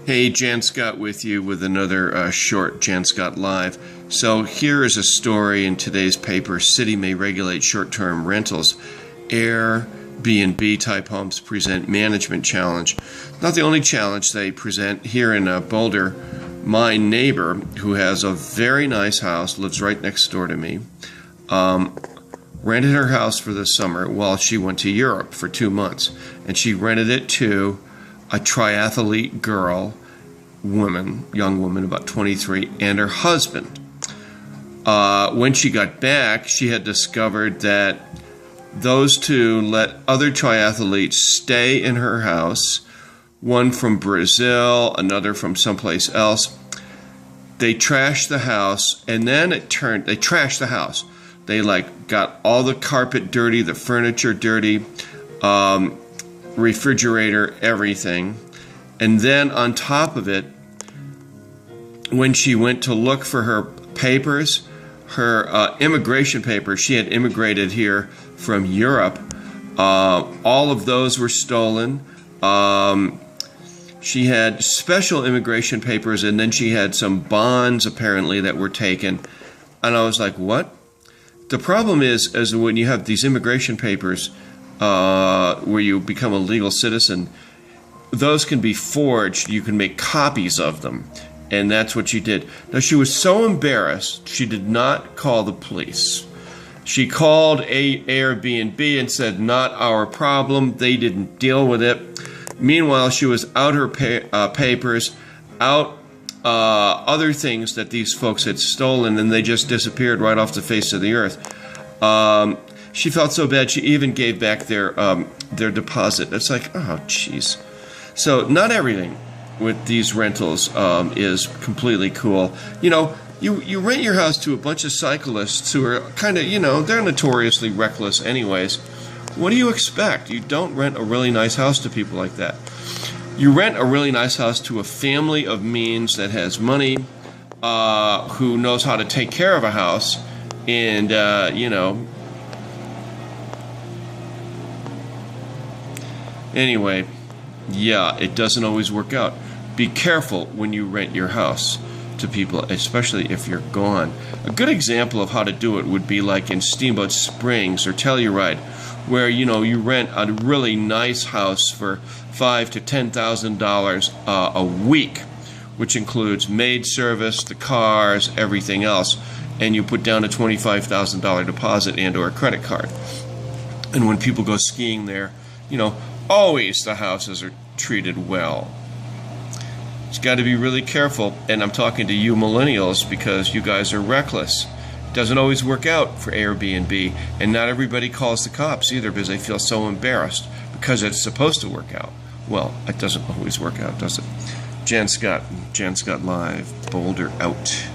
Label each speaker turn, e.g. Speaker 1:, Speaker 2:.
Speaker 1: Hey, Jan Scott with you with another short Jan Scott Live. So here is a story in today's paper. City may regulate short-term rentals. Airbnb type homes present management challenge. Not the only challenge they present. Here in Boulder, my neighbor, who has a very nice house, lives right next door to me, rented her house for the summer while she went to Europe for 2 months. And she rented it to a triathlete young woman, about 23, and her husband. When she got back, she had discovered that those two let other triathletes stay in her house, one from Brazil, another from someplace else. They trashed the house, and then they trashed the house. They got all the carpet dirty, the furniture dirty, refrigerator, everything. And then on top of it, when she went to look for her papers, her immigration papers, she had immigrated here from Europe. All of those were stolen. She had special immigration papers, and then she had some bonds apparently that were taken. And I was like, what? The problem is when you have these immigration papers where you become a legal citizen, those can be forged. You can make copies of them. And that's what she did. Now, she was so embarrassed, she did not call the police. She called Airbnb and said, not our problem. They didn't deal with it. Meanwhile, she was out her papers, out other things that these folks had stolen, and they just disappeared right off the face of the earth. She felt so bad, she even gave back their deposit. It's like, oh, jeez. So not everything with these rentals is completely cool. You know, you rent your house to a bunch of cyclists who are kind of, they're notoriously reckless anyways. What do you expect? You don't rent a really nice house to people like that. You rent a really nice house to a family of means that has money, who knows how to take care of a house, and, Anyway, yeah, it doesn't always work out. Be careful when you rent your house to people, especially if you're gone. A good example of how to do it would be like in Steamboat Springs or Telluride, where you rent a really nice house for $5,000 to $10,000 a week, which includes maid service, the cars, everything else, and you put down a $25,000 deposit and/or a credit card. And when people go skiing there, always the houses are treated well. It's got to be really careful, and I'm talking to you millennials because you guys are reckless. It doesn't always work out for Airbnb, and not everybody calls the cops either because they feel so embarrassed because it's supposed to work out. Well, it doesn't always work out, does it? Jan Scott Live, Boulder out.